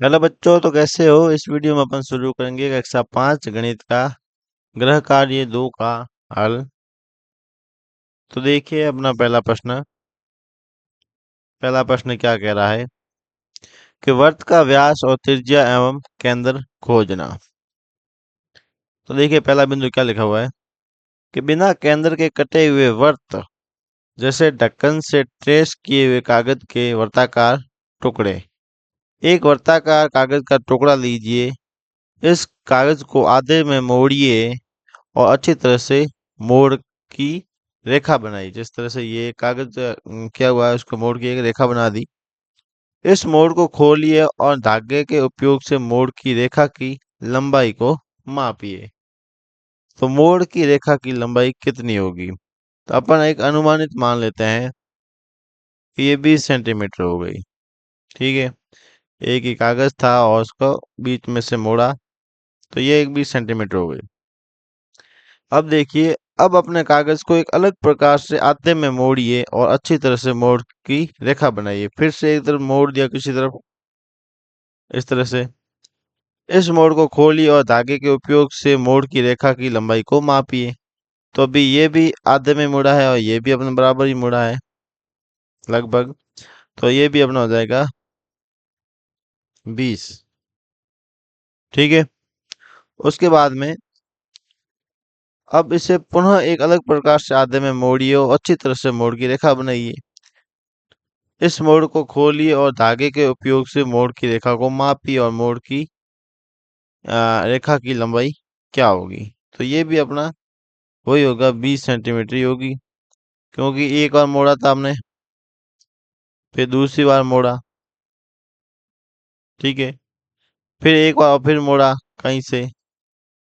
Hello बच्चों, तो कैसे हो। इस वीडियो में अपन शुरू करेंगे कक्षा 5 गणित का गृह कार्य 2 का हल। तो देखिए अपना पहला प्रश्न क्या कह रहा है कि वृत्त का व्यास और त्रिज्या एवं केंद्र खोजना। तो देखिए पहला बिंदु क्या लिखा हुआ है कि बिना केंद्र के कटे हुए वृत्त जैसे ढक्कन से ट्रेस किए हुए कागज के वर्ताकार टुकड़े। एक वर्ताकार कागज का टुकड़ा लीजिए, इस कागज को आधे में मोड़िए और अच्छी तरह से मोड़ की रेखा बनाई। जिस तरह से ये कागज किया हुआ है उसको मोड़ की एक रेखा बना दी। इस मोड़ को खोलिए और धागे के उपयोग से मोड़ की रेखा की लंबाई को मापिए। तो मोड़ की रेखा की लंबाई कितनी होगी। तो अपन एक अनुमानित मान लेते हैं कि ये 20 सेंटीमीटर हो गई। ठीक है, एक ही कागज था और उसको बीच में से मोड़ा, तो ये एक 20 सेंटीमीटर हो गई। अब देखिए, अब अपने कागज को एक अलग प्रकार से आधे में मोड़िए और अच्छी तरह से मोड़ की रेखा बनाइए। फिर से एक तरफ मोड़ दिया किसी तरफ, इस तरह से। इस मोड़ को खोलिए और धागे के उपयोग से मोड़ की रेखा की लंबाई को मापिए। तो अभी ये भी आधे में मुड़ा है और ये भी अपने बराबर ही मुड़ा है लगभग। तो ये भी अपना हो जाएगा 20। ठीक है, उसके बाद में अब इसे पुनः एक अलग प्रकार से आधे में मोड़िए और अच्छी तरह से मोड़ की रेखा बनाइए। इस मोड़ को खोलिए और धागे के उपयोग से मोड़ की रेखा को मापिए और मोड़ की रेखा की लंबाई क्या होगी। तो ये भी अपना वही होगा, 20 सेंटीमीटर ही होगी, क्योंकि एक बार मोड़ा था हमने, फिर दूसरी बार मोड़ा। ठीक है, फिर एक बार और फिर मोड़ा कहीं से।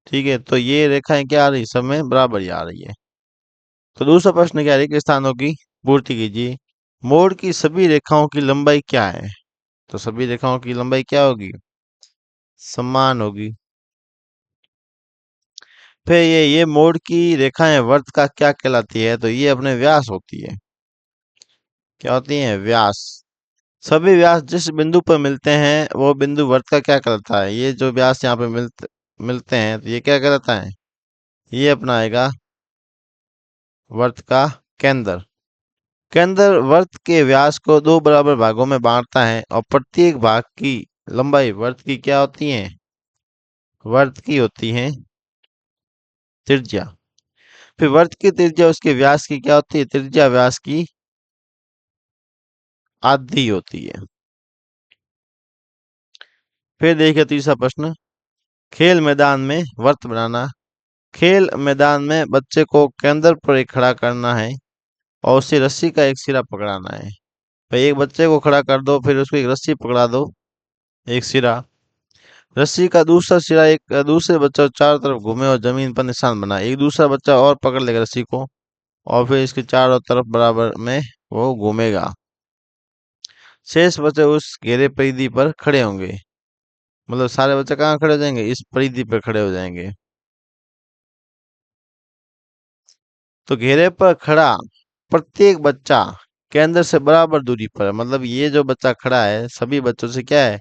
ठीक है, तो ये रेखाएं क्या आ रही, सब में बराबर ही आ रही है। तो दूसरा प्रश्न क्या है कि स्थानों की पूर्ति कीजिए। मोड़ की सभी रेखाओं की लंबाई क्या है। तो सभी रेखाओं की लंबाई क्या होगी, समान होगी। फिर ये मोड़ की रेखाएं वर्त का क्या कहलाती है। तो ये अपने व्यास होती है। क्या होती है, व्यास। सभी व्यास जिस बिंदु पर मिलते हैं वो बिंदु वर्त का क्या कहलाता है। ये जो व्यास यहाँ पे मिलते हैं तो ये क्या कहलाता है, ये अपना आएगा वर्त का केंद्र। केंद्र वर्त के व्यास को दो बराबर भागों में बांटता है और प्रत्येक भाग की लंबाई वर्त की क्या होती है, वर्त की होती है त्रिज्या। फिर वर्त की त्रिज्या उसके व्यास की क्या होती है, त्रिज्या व्यास की आधी होती है। फिर देखिए तीसरा प्रश्न, खेल मैदान में वर्त बनाना। खेल मैदान में बच्चे को केंद्र पर एक खड़ा करना है और उसे रस्सी का एक सिरा पकड़ाना है। भाई एक बच्चे को खड़ा कर दो, फिर उसको एक रस्सी पकड़ा दो, एक सिरा। रस्सी का दूसरा सिरा एक दूसरे बच्चे को चारों तरफ घूमे और जमीन पर निशान बनाए। एक दूसरा बच्चा और पकड़ लेगा रस्सी को और फिर इसके चारों तरफ बराबर में वो घूमेगा। शेष बच्चे उस घेरे परिधि पर खड़े होंगे। मतलब सारे बच्चे कहाँ खड़े हो जाएंगे, इस परिधि पर खड़े हो जाएंगे। तो घेरे पर खड़ा प्रत्येक बच्चा केंद्र से बराबर दूरी पर है। मतलब ये जो बच्चा खड़ा है सभी बच्चों से क्या है,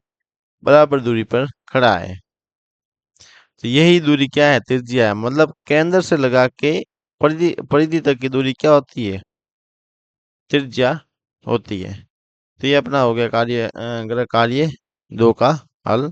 बराबर दूरी पर खड़ा है। तो यही दूरी क्या है, त्रिज्या है। मतलब केंद्र से लगा के परिधि परिधि तक की दूरी क्या होती है, त्रिज्या होती है। तो ये अपना हो गया कार्य गृह कार्य 2 का हल।